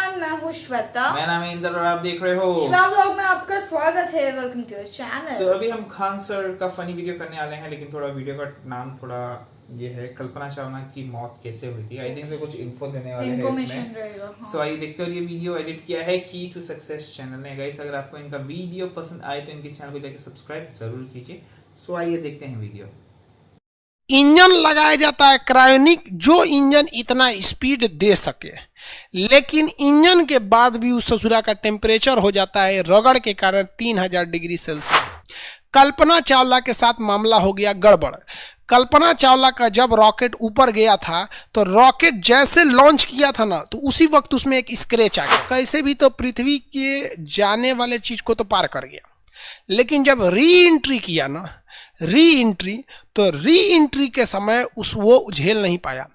Everyone, मैं हूँ श्वेता। मेरा नाम है इंद्र और आप देख रहे हो श्वेता व्लॉग में आपका स्वागत है। Welcome to your channel. अभी हम खान सर का फनी वीडियो करने वाले हैं, लेकिन थोड़ा वीडियो का नाम थोड़ा ये है, कल्पना चावला की मौत कैसे हुई थी। आई थिंक से कुछ इन्फो देने वाले हैं इसमें। हाँ। सो आइए देखते हैं। और ये वीडियो एडिट किया है की टू सक्सेस चैनल ने। गाइस, अगर आपको इनका वीडियो पसंद आए तो इनके चैनल को जाकर सब्सक्राइब जरूर कीजिए। सो आइए देखते हैं वीडियो। इंजन लगाया जाता है क्रायोनिक, जो इंजन इतना स्पीड दे सके, लेकिन इंजन के बाद भी उस ससुरा का टेम्परेचर हो जाता है रगड़ के कारण 3000 डिग्री सेल्सियस। कल्पना चावला के साथ मामला हो गया गड़बड़। कल्पना चावला का जब रॉकेट ऊपर गया था तो रॉकेट जैसे लॉन्च किया था ना, तो उसी वक्त उसमें एक स्क्रैच आ गया। कैसे भी तो पृथ्वी के जाने वाले चीज को तो पार कर गया, लेकिन जब री एंट्री किया ना, री एंट्री के समय वो झेल नहीं पाया।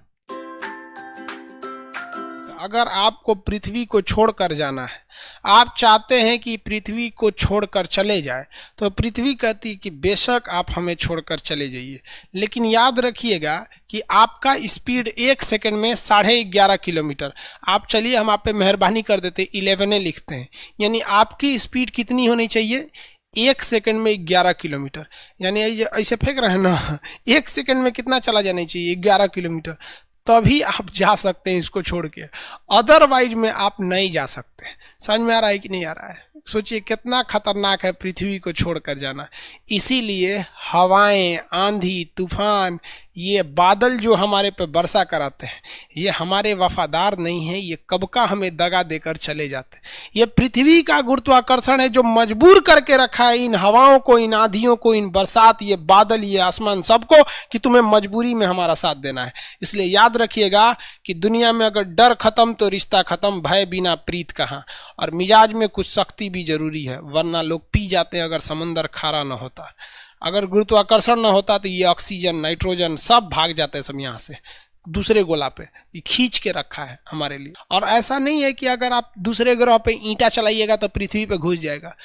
अगर आपको पृथ्वी को छोड़कर जाना है, आप चाहते हैं कि पृथ्वी को छोड़कर चले जाए, तो पृथ्वी कहती कि बेशक आप हमें छोड़कर चले जाइए, लेकिन याद रखिएगा कि आपका स्पीड 1 सेकंड में 11.5 किलोमीटर। आप चलिए, हम आप पे मेहरबानी कर देते 11 लिखते हैं, यानी आपकी स्पीड कितनी होनी चाहिए? 1 सेकंड में 11 किलोमीटर। यानी ऐसे फेंक रहे हैं ना, 1 सेकंड में कितना चला जाना चाहिए? 11 किलोमीटर। तभी आप जा सकते हैं इसको छोड़ के, अदरवाइज में आप नहीं जा सकते। समझ में आ रहा है कि नहीं आ रहा है? सोचिए कितना खतरनाक है पृथ्वी को छोड़कर जाना। इसीलिए हवाएं, आंधी, तूफान, ये बादल जो हमारे पे वर्षा कराते हैं, ये हमारे वफादार नहीं है। ये कब का हमें दगा देकर चले जाते हैं। ये पृथ्वी का गुरुत्वाकर्षण है जो मजबूर करके रखा है इन हवाओं को, इन आंधियों को, इन बरसात, ये बादल, ये आसमान, सबको, कि तुम्हें मजबूरी में हमारा साथ देना है। इसलिए याद रखिएगा कि दुनिया में अगर डर खत्म तो रिश्ता खत्म, भय बिना प्रीत कहाँ। और मिजाज में कुछ सख्ती भी जरूरी है, वरना लोग पी जाते हैं अगर समंदर खारा न होता। अगर गुरुत्वाकर्षण न होता तो ये ऑक्सीजन, नाइट्रोजन सब भाग जाते हैं सब यहाँ से दूसरे गोला पे। ये खींच के रखा है हमारे लिए। और ऐसा नहीं है कि अगर आप दूसरे ग्रह पे ईंटा चलाइएगा तो पृथ्वी पे घुस जाएगा।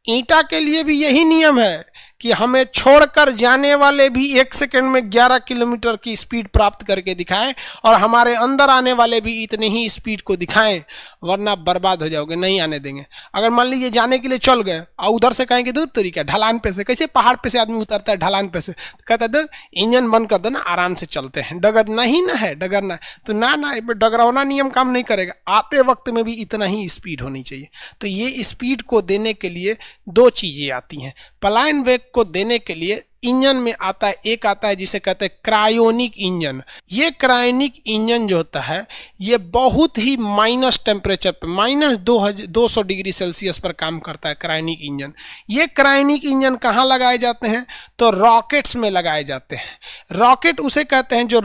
ईंटा के लिए भी यही नियम है कि हमें छोड़कर जाने वाले भी 1 सेकंड में 11 किलोमीटर की स्पीड प्राप्त करके दिखाएं, और हमारे अंदर आने वाले भी इतने ही स्पीड को दिखाएं, वरना बर्बाद हो जाओगे, नहीं आने देंगे। अगर मान लीजिए जाने के लिए चल गए और उधर से कहेंगे दूर तरीका ढलान पे से, कैसे पहाड़ पे से आदमी उतरता है ढलान पे से, तो कहता है इंजन बंद कर दो ना, आराम से चलते हैं, डगरना ही ना है, डगरना। तो ना डगरौना नियम काम नहीं करेगा। आते वक्त में भी इतना ही स्पीड होनी चाहिए। तो ये स्पीड को देने के लिए 2 चीजें आती हैं। पलायन वेग को देने के लिए इंजन में आता है, एक आता है जिसे कहते हैं क्रायोनिक इंजन। ये क्रायोनिक इंजन जो होता है, ये बहुत ही माइनस टेम्परेचर पे, -200 डिग्री सेल्सियस पर काम करता है क्रायोनिक इंजन। ये क्रायोनिक इंजन कहाँ लगाए जाते हैं? तो रॉकेट्स में लगाए जाते हैं। रॉकेट उसे कहते हैं जो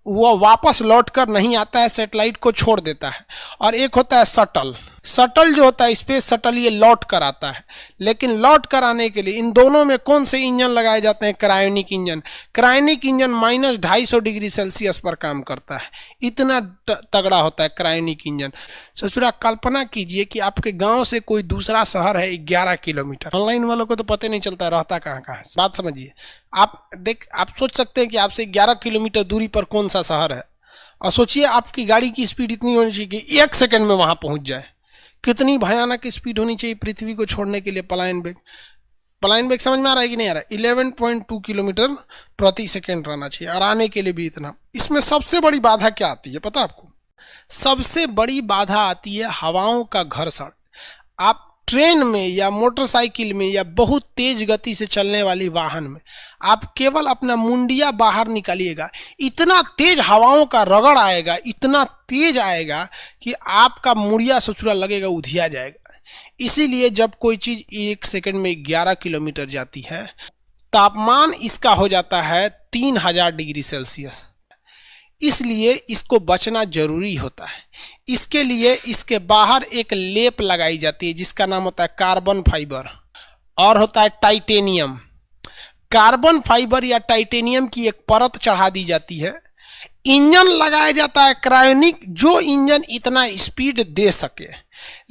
वो वापस लौट कर नहीं आता है, सैटेलाइट को छोड़ देता है। और एक होता है शटल। शटल जो होता है, स्पेस शटल, ये लौट कर आता है। लेकिन लौट कर आने के लिए इन दोनों में कौन से इंजन लगाए जाते हैं? Cryonic engine. Cryonic engine -250 degree Celsius पर काम करता है। इतना तगड़ा होता है क्रायोनिक इंजन। ससुरा कल्पना कीजिए कि आपके गांव से कोई दूसरा शहर है 11 किलोमीटर। ऑनलाइन वालों को तो पता नहीं चलता रहता कहाँ कहाँ है। बात समझिए। आप सोच सकते हैं कि आपसे 11 किलोमीटर दूरी पर कौन सा शहर है, और सोचिए आपकी गाड़ी की स्पीड इतनी होनी चाहिए कि 1 सेकंड में वहां पहुंच जाए। कितनी भयानक स्पीड होनी चाहिए पृथ्वी को छोड़ने के लिए? पलायन वेग समझ में आ रहा है कि नहीं आ रहा है? 11.2 किलोमीटर प्रति सेकंड रहना चाहिए, और आने के लिए भी इतना। इसमें सबसे बड़ी बाधा क्या आती है पता आपको? सबसे बड़ी बाधा आती है हवाओं का घर्षण। आप ट्रेन में या मोटरसाइकिल में या बहुत तेज गति से चलने वाली वाहन में आप केवल अपना मुंडिया बाहर निकालिएगा, इतना तेज हवाओं का रगड़ आएगा, इतना तेज आएगा कि आपका मुड़िया ससुरा लगेगा उधिया जाएगा। इसीलिए जब कोई चीज 1 सेकंड में 11 किलोमीटर जाती है, तापमान इसका हो जाता है 3000 डिग्री सेल्सियस। इसलिए इसको बचना जरूरी होता है। इसके लिए इसके बाहर एक लेप लगाई जाती है जिसका नाम होता है कार्बन फाइबर, और होता है टाइटेनियम। कार्बन फाइबर या टाइटेनियम की एक परत चढ़ा दी जाती है। इंजन लगाया जाता है क्रायोनिक, जो इंजन इतना स्पीड दे सके,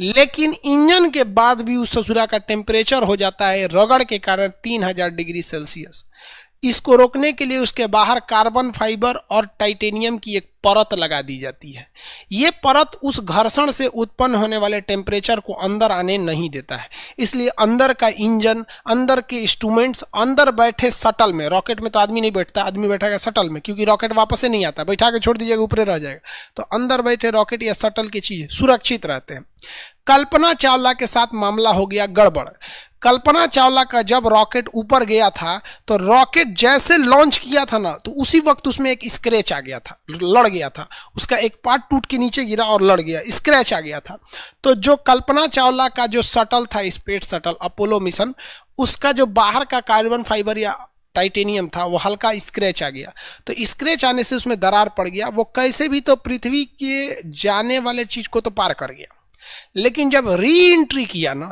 लेकिन इंजन के बाद भी उस ससुरा का टेम्परेचर हो जाता है रगड़ के कारण 3000 डिग्री सेल्सियस। इसको रोकने के लिए उसके बाहर कार्बन फाइबर और टाइटेनियम की एक परत लगा दी जाती है। ये परत उस घर्षण से उत्पन्न होने वाले टेम्परेचर को अंदर आने नहीं देता है, इसलिए अंदर का इंजन, अंदर के इंस्ट्रूमेंट्स, अंदर बैठे शटल में, रॉकेट में तो आदमी नहीं बैठता, आदमी बैठेगा शटल में क्योंकि रॉकेट वापस से नहीं आता, बैठा के छोड़ दीजिएगा ऊपर रह जाएगा, तो अंदर बैठे रॉकेट या शटल की चीज़ सुरक्षित रहते हैं। कल्पना चावला के साथ मामला हो गया गड़बड़। कल्पना चावला का जब रॉकेट ऊपर गया था तो रॉकेट जैसे लॉन्च किया था ना, तो उसी वक्त उसमें एक स्क्रैच आ गया था, लड़ गया था, उसका एक पार्ट टूट के नीचे गिरा और लड़ गया, स्क्रैच आ गया था। तो जो कल्पना चावला का जो शटल था, स्पेस शटल अपोलो मिशन, उसका जो बाहर का कार्बन फाइबर या टाइटेनियम था वो हल्का स्क्रैच आ गया। तो स्क्रैच आने से उसमें दरार पड़ गया, वो कैसे भी तो पृथ्वी के जाने वाले चीज को तो पार कर गया। लेकिन जब री एंट्री किया ना,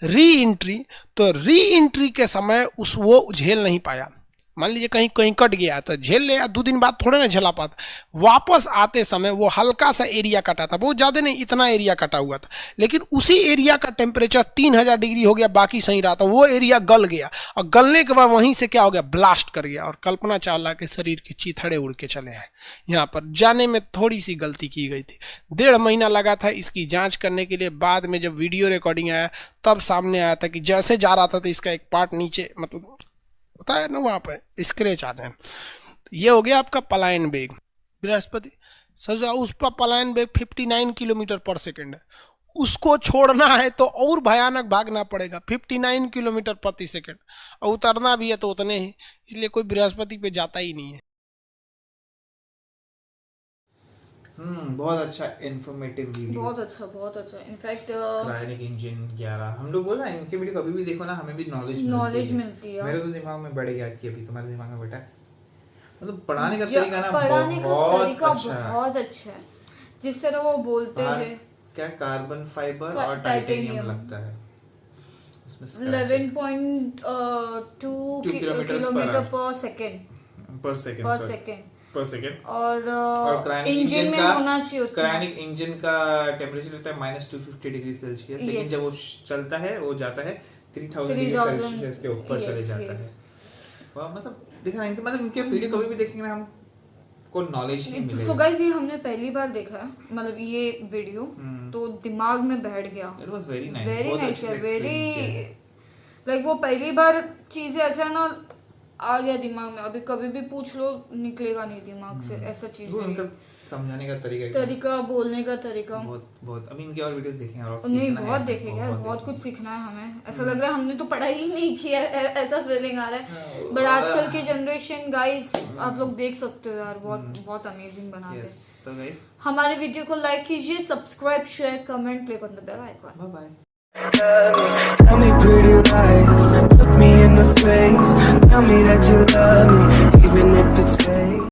तो री एंट्री के समय वो झेल नहीं पाया। मान लीजिए कहीं कहीं कट गया तो झेल ले, 2 दिन बाद थोड़े ना झेला पाता। वापस आते समय वो हल्का सा एरिया कटा था, बहुत ज़्यादा नहीं, इतना एरिया कटा हुआ था, लेकिन उसी एरिया का टेम्परेचर 3000 डिग्री हो गया, बाकी सही रहा था, वो एरिया गल गया और गलने के बाद वहीं से क्या हो गया, ब्लास्ट कर गया और कल्पना चावला के शरीर के चीथड़े उड़ के चले हैं। यहाँ पर जाने में थोड़ी सी गलती की गई थी, 1.5 महीना लगा था इसकी जाँच करने के लिए। बाद में जब वीडियो रिकॉर्डिंग आया तब सामने आया था कि जैसे जा रहा था तो इसका एक पार्ट नीचे, मतलब होता है ना वहाँ पे स्क्रैच आते हैं। ये हो गया आपका पलायन वेग। बृहस्पति सजा उस पर पलायन वेग 59 किलोमीटर पर सेकेंड है, उसको छोड़ना है तो और भयानक भागना पड़ेगा, 59 किलोमीटर प्रति सेकेंड, और उतरना भी है तो उतने ही, इसलिए कोई बृहस्पति पे जाता ही नहीं है। बहुत अच्छा इन्फॉर्मेटिव वीडियो, बहुत अच्छा। इनफैक्ट क्रायोनिक इंजन 11, हम लोग बोल रहे हैं इनके वीडियो कभी भी देखो ना, हमें भी नॉलेज मिलती है। मेरे तो दिमाग में बढ़ गया कि अभी तुम्हारे दिमाग में बैठा है, मतलब पढ़ाने का तरीका ना बहुत अच्छा है। जिस तरह वो बोलते हैं क्या कार्बन फाइबर और टाइटेनियम लगता है उसमें 11.2 किलोमीटर पर सेकेंड और इंजन में होना चाहिए। क्रायोनिक इंजन का टेम्परेचर रहता है -250 डिग्री सेल्सियस, लेकिन जब वो चलता है वो जाता है 3000 डिग्री सेल्सियस के ऊपर चले जाता है। वाह, मतलब देखना इनके, मतलब इनके वीडियो कभी भी देखेंगे ना हम को नॉलेज नहीं मिलेगा। सो गाइस, ये हमने पहली बार देखा है, मतलब ये वीडियो तो दिमाग में बैठ गया। It was very nice, very like वो पहली बार चीजें ऐसा ना आ गया दिमाग में, अभी कभी भी पूछ लो निकलेगा नहीं दिमाग से, ऐसा चीज है। उनका समझाने का तरीका, बोलने का तरीका बहुत अभी इनके और वीडियोस देखेंगे और नहीं, बहुत देखेंगे, बहुत कुछ सीखना है हमें। ऐसा लग रहा है हमने तो पढ़ाई ही नहीं किया, ऐसा फीलिंग आ रहा है। बट आजकल की जनरेशन गाइस, आप लोग देख सकते हो यार, बहुत अमेजिंग बना है। सो गाइस, हमारे वीडियो को लाइक कीजिए, subscribe, share, comment, click on the bell icon. Bye bye. Tell me pretty lies, look me in the face, tell me that you love me, even if it's fake.